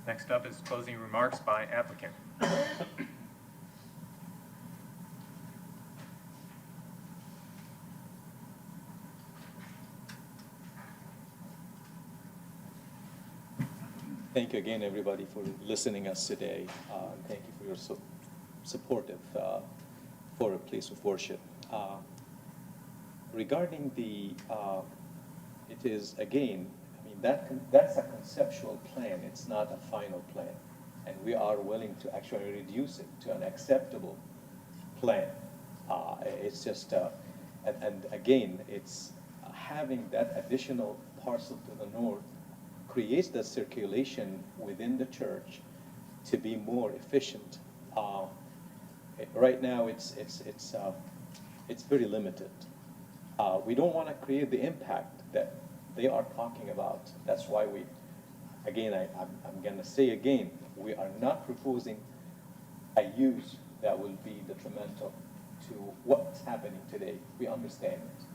[SPEAKER 2] Next up is closing remarks by applicant.
[SPEAKER 9] Thank you again, everybody, for listening us today. Thank you for your supportive for a place of worship. Regarding it is, again, I mean, that's a conceptual plan. It's not a final plan. And we are willing to actually reduce it to an acceptable plan. It's just, and again, it's having that additional parcel to the north creates the circulation within the church to be more efficient. Right now, it's very limited. We don't want to create the impact that they are talking about. That's why I'm going to say again, we are not proposing a use that will be detrimental to what's happening today. We understand it.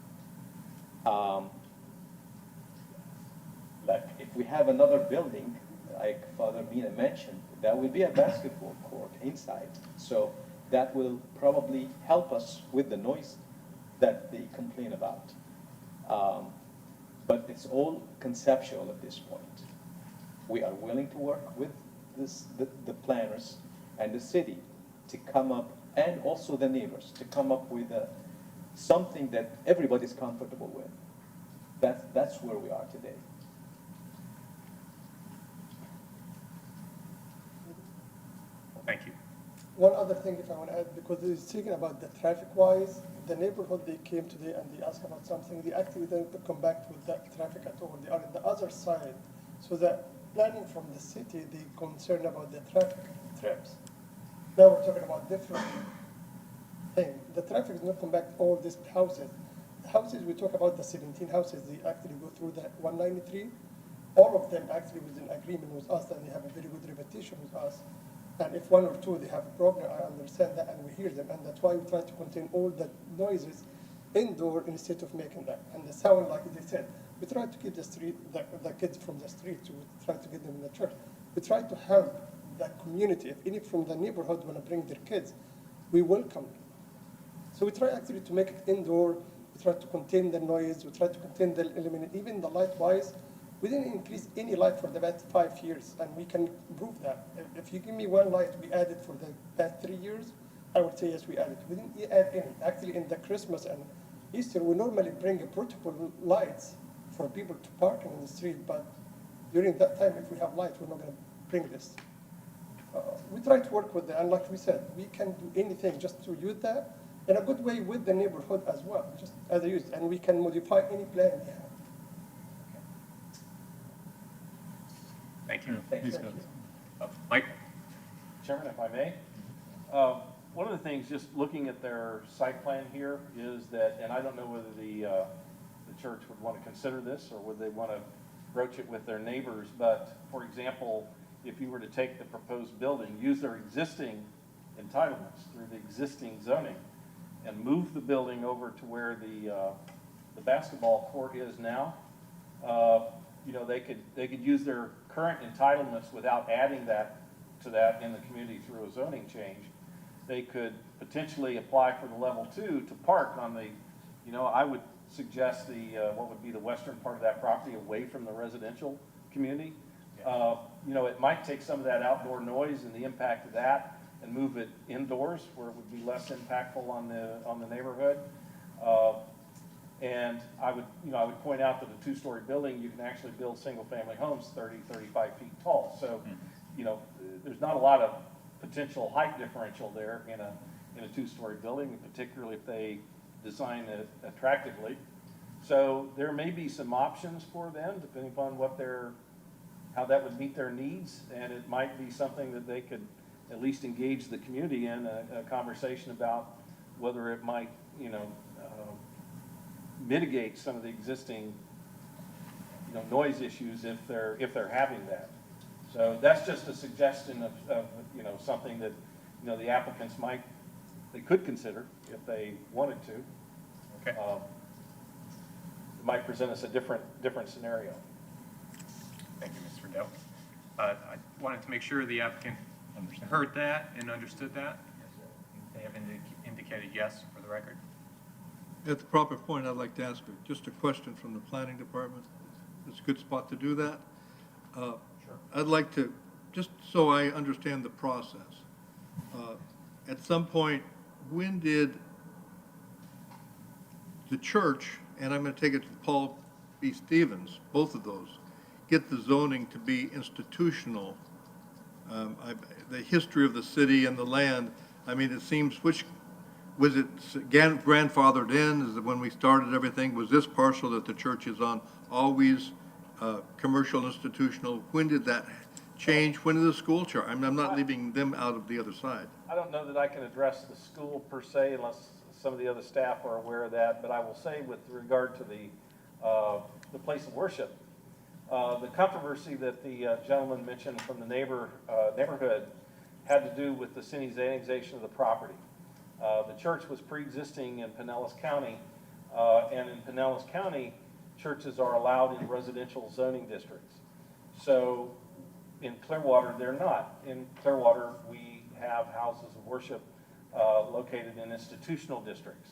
[SPEAKER 9] Like if we have another building, like Father Mina mentioned, that will be a basketball court inside. So that will probably help us with the noise that they complain about. But it's all conceptual at this point. We are willing to work with the planners and the city to come up, and also the neighbors, to come up with something that everybody's comfortable with. That's where we are today.
[SPEAKER 2] Thank you.
[SPEAKER 11] One other thing, if I want to add, because it's speaking about the traffic-wise, the neighborhood, they came today and they asked about something. They actually didn't come back with that traffic at all. They are on the other side. So the planning from the city, they concerned about the traffic trips. Now we're talking about different thing. The traffic is not come back all these houses. The houses, we talk about the 17 houses, they actually go through the 193. All of them actually was in agreement with us, and they have a very good reputation with us. And if one or two, they have a problem, I understand that, and we hear them. And that's why we try to contain all the noises indoor instead of making that. And the sound, like they said, we try to keep the kids from the street, we try to get them in the church. We try to help the community. If any from the neighborhood want to bring their kids, we welcome them. So we try actually to make it indoor. We try to contain the noise. We try to contain the eliminate, even the light-wise. We didn't increase any light for the past 5 years, and we can prove that. If you give me one light we added for the past 3 years, I would say yes, we added. We didn't add any. Actually, in the Christmas and Easter, we normally bring a portable lights for people to park in the street, but during that time, if we have light, we're not going to bring this. We try to work with that, and like we said, we can do anything just to use that in a good way with the neighborhood as well, just as I used, and we can modify any plan we have.
[SPEAKER 2] Thank you.
[SPEAKER 11] Thank you.
[SPEAKER 2] Mike?
[SPEAKER 16] Chairman, if I may, one of the things, just looking at their site plan here, is that, and I don't know whether the church would want to consider this, or would they want to broach it with their neighbors, but, for example, if you were to take the proposed building, use their existing entitlements through the existing zoning, and move the building over to where the basketball court is now, you know, they could use their current entitlements without adding that to that in the community through a zoning change. They could potentially apply for the level 2 to park on the, you know, I would suggest what would be the western part of that property away from the residential community. You know, it might take some of that outdoor noise and the impact of that and move it indoors where it would be less impactful on the neighborhood. And I would point out that a 2-story building, you can actually build single-family homes 30, 35 feet tall. So, you know, there's not a lot of potential height differential there in a 2-story building, particularly if they design it attractively. So there may be some options for them, depending upon how that would meet their needs, and it might be something that they could at least engage the community in a conversation about whether it might, you know, mitigate some of the existing, you know, noise issues if they're having that. So that's just a suggestion of you know, something that, you know, the applicants they could consider if they wanted to.
[SPEAKER 2] Okay.
[SPEAKER 16] It might present us a different scenario.
[SPEAKER 2] Thank you, Mr. Dell. I wanted to make sure the applicant heard that and understood that. They have indicated yes for the record.
[SPEAKER 12] At the proper point, I'd like to ask just a question from the planning department. It's a good spot to do that. Sure. I'd like to, just so I understand the process, at some point, when did the church, and I'm going to take it to Paul B. Stevens, both of those, get the zoning to be institutional? The history of the city and the land, I mean, it seems, which was it grandfathered in? Is it when we started everything? Was this parcel that the church is on always commercial, institutional? When did that change? When is the school charge? I'm not leaving them out of the other side.
[SPEAKER 16] I don't know that I can address the school per se unless some of the other staff are aware of that, but I will say with regard to the place of worship, the controversy that the gentleman mentioned from the neighborhood had to do with the city's annexation of the property. The church was pre-existing in Pinellas County, and in Pinellas County, churches are allowed in residential zoning districts. So in Clearwater, they're not. In Clearwater, we have houses of worship located in institutional districts.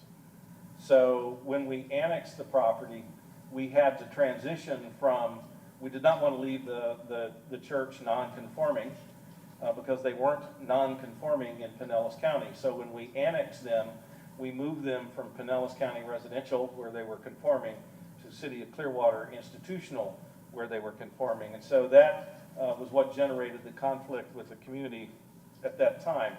[SPEAKER 16] So when we annexed the property, we had to transition from, we did not want to leave the church non-conforming because they weren't non-conforming in Pinellas County. So when we annexed them, we moved them from Pinellas County residential, where they were conforming, to City of Clearwater institutional, where they were conforming. And so that was what generated the conflict with the community at that time.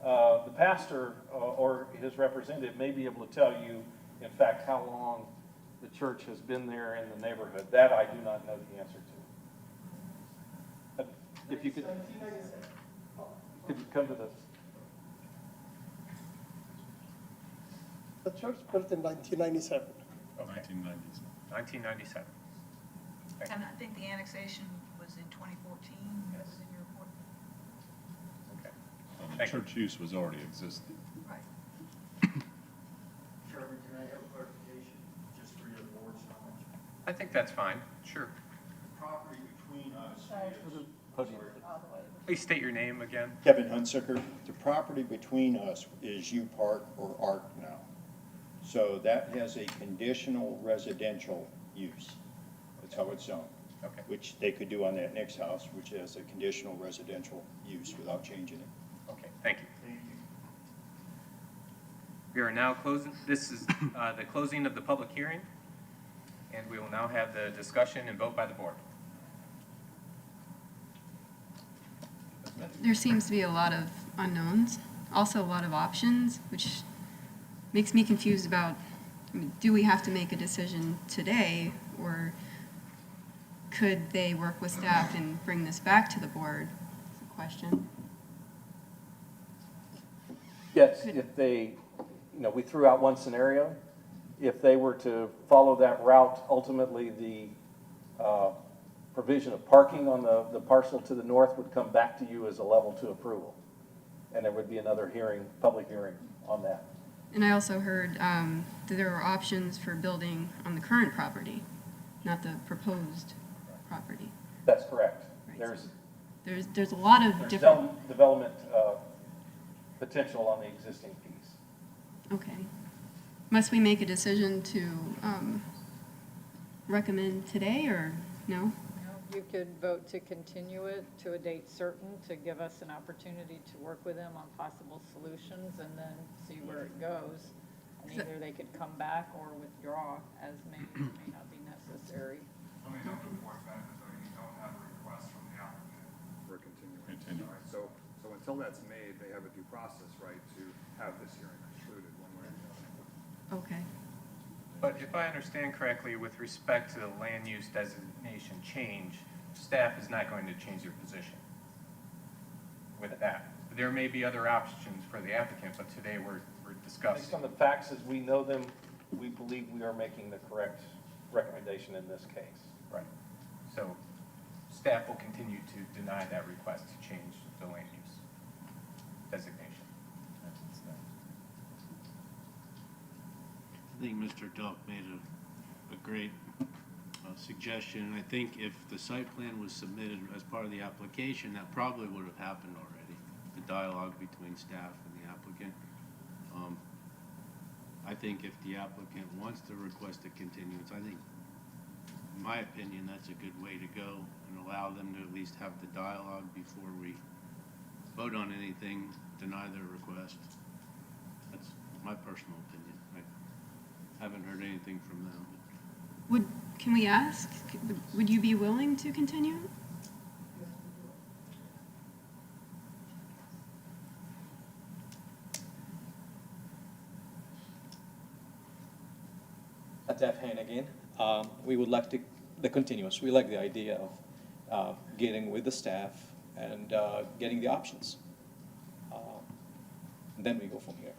[SPEAKER 16] The pastor or his representative may be able to tell you, in fact, how long the church has been there in the neighborhood. That I do not know the answer to. If you could come to this.
[SPEAKER 11] The church built in 1997.
[SPEAKER 2] Okay. 1997.
[SPEAKER 4] And I think the annexation was in 2014, yes, in your report.
[SPEAKER 2] Okay.
[SPEAKER 6] The church use was already existing.
[SPEAKER 4] Right.
[SPEAKER 18] Chairman, can I have clarification, just for your board's knowledge?
[SPEAKER 2] I think that's fine, sure.
[SPEAKER 18] The property between us is...
[SPEAKER 2] Please state your name again.
[SPEAKER 13] Kevin Hunsaker, the property between us is U Park or ARC now. So that has a conditional residential use. That's how it's zoned.
[SPEAKER 2] Okay.
[SPEAKER 13] Which they could do on that next house, which has a conditional residential use without changing it.
[SPEAKER 2] Okay, thank you. We are now closing, this is the closing of the public hearing, and we will now have the discussion and vote by the board.
[SPEAKER 19] There seems to be a lot of unknowns, also a lot of options, which makes me confused about, I mean, do we have to make a decision today, or could they work with staff and bring this back to the board? That's a question.
[SPEAKER 16] Yes, if they, we threw out one scenario. If they were to follow that route, ultimately the provision of parking on the parcel to the north would come back to you as a level 2 approval. And there would be another hearing, public hearing on that.
[SPEAKER 19] And I also heard that there are options for building on the current property, not the proposed property.
[SPEAKER 16] That's correct.
[SPEAKER 19] Right. There's a lot of different
[SPEAKER 16] development potential on the existing piece.
[SPEAKER 19] Okay. Must we make a decision to recommend today, or no?
[SPEAKER 17] You could vote to continue it to a date certain to give us an opportunity to work with them on possible solutions and then see where it goes. And either they could come back or withdraw as may not be necessary.
[SPEAKER 20] Let me note before that, you don't have a request from the applicant for a continuation. Right? So until that's made, they have a due process right to have this hearing concluded one way or the other.
[SPEAKER 19] Okay.
[SPEAKER 2] But if I understand correctly, with respect to the land use designation change, staff is not going to change their position with that. There may be other options for the applicant, but today we're discussing.
[SPEAKER 16] Based on the facts as we know them, we believe we are making the correct recommendation in this case.
[SPEAKER 2] Right. So staff will continue to deny that request to change the land use designation.
[SPEAKER 5] I think Mr. Delk made a great suggestion. I think if the site plan was submitted as part of the application, that probably would have happened already, the dialogue between staff and the applicant. I think if the applicant wants to request a continuance, I think, in my opinion, that's a good way to go and allow them to at least have the dialogue before we vote on anything, deny their request. That's my personal opinion. I haven't heard anything from them.
[SPEAKER 19] Can we ask, would you be willing to continue?
[SPEAKER 9] Jeff Hain again. We would like the continuous. We like the idea of getting with the staff and getting the options. Then we go from here.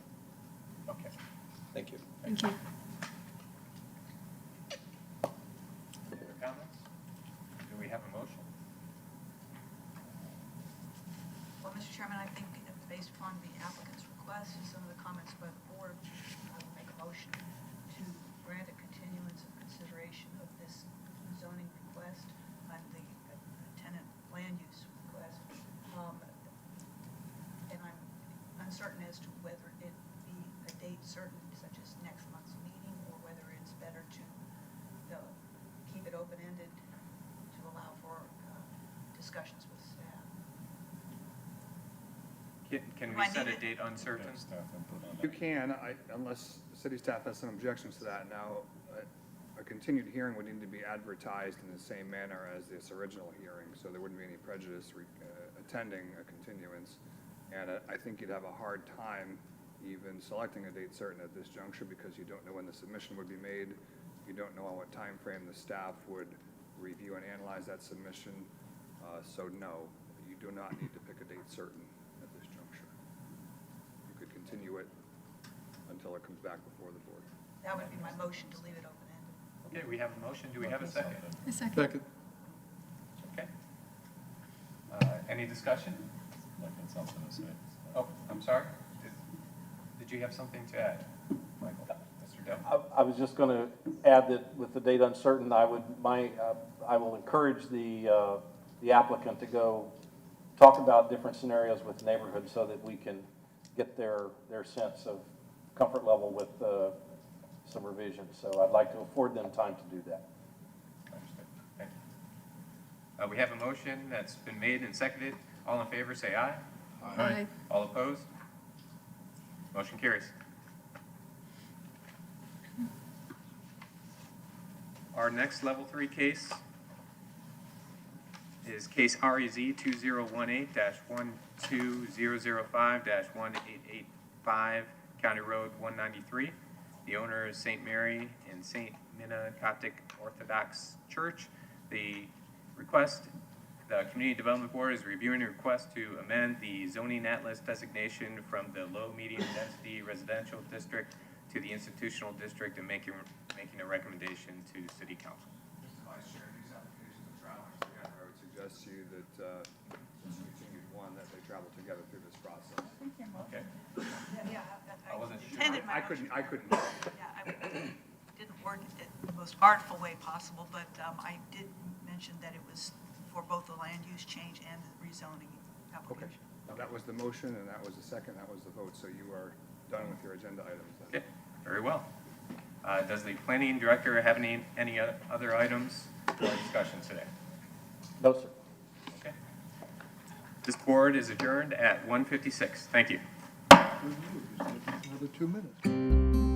[SPEAKER 2] Okay.
[SPEAKER 9] Thank you.
[SPEAKER 19] Thank you.
[SPEAKER 2] Other comments? Do we have a motion?
[SPEAKER 4] Well, Mr. Chairman, I think based upon the applicant's request and some of the comments by the board, I will make a motion to grant a continuance of consideration of this zoning request and the tenant land use request. And I'm uncertain as to whether it be a date certain, such as next month's meeting, or whether it's better to keep it open-ended to allow for discussions with staff.
[SPEAKER 2] Can
[SPEAKER 4] Do
[SPEAKER 2] we
[SPEAKER 4] I
[SPEAKER 2] set
[SPEAKER 4] need
[SPEAKER 2] a
[SPEAKER 4] it?
[SPEAKER 2] date uncertain?
[SPEAKER 20] You can, unless city staff has some objections to that. Now, a continued hearing would need to be advertised in the same manner as this original hearing, so there wouldn't be any prejudice attending a continuance. And I think you'd have a hard time even selecting a date certain at this juncture because you don't know when the submission would be made. You don't know on what time frame the staff would review and analyze that submission. So no, you do not need to pick a date certain at this juncture. You could continue it until it comes back before the board.
[SPEAKER 4] That would be my motion, to leave it open-ended.
[SPEAKER 2] Okay, we have a motion. Do we have a second?
[SPEAKER 19] A second.
[SPEAKER 12] Second.
[SPEAKER 2] Okay. Any discussion?
[SPEAKER 6] Like that's something to say.
[SPEAKER 2] Oh, I'm sorry. Did you have something to add, Michael? Mr. Dell?
[SPEAKER 16] I was just going to add that with the date uncertain, I will encourage the applicant to go talk about different scenarios with neighborhoods so that we can get their sense of comfort level with some revisions. So I'd like to afford them time to do that.
[SPEAKER 2] Understood. Thank you. We have a motion that's been made and seconded. All in favor, say aye.
[SPEAKER 19] Aye.
[SPEAKER 2] All opposed? Motion carries. Our next level 3 case is case REZ 2018-12005-1885, County Road 193. The owner is St. Mary and St. Minna Coptic Orthodox Church. The Community Development Board is reviewing a request to amend the zoning atlas designation from the low medium density residential district to the institutional district and making a recommendation to City Council.
[SPEAKER 20] Mr. Vice Chair, these applications are traveling together. I would suggest to you that, since we continued one, that they travel together through this process.
[SPEAKER 2] Okay.
[SPEAKER 4] Yeah,
[SPEAKER 2] I wasn't sure.
[SPEAKER 4] intended my
[SPEAKER 20] I
[SPEAKER 4] motion.
[SPEAKER 20] couldn't.
[SPEAKER 4] Yeah, I didn't word it the most artful way possible, but I did mention that it was for both the land use change and the rezoning
[SPEAKER 20] Okay.
[SPEAKER 4] application.
[SPEAKER 20] Now, that was the motion, and that was the second, that was the vote, so you are done with your agenda items then.
[SPEAKER 2] Okay, very well. Does the planning director have any other items for discussion today?
[SPEAKER 16] No, sir.
[SPEAKER 2] Okay. This board is adjourned at 1:56. Thank you.
[SPEAKER 12] Another 2 minutes.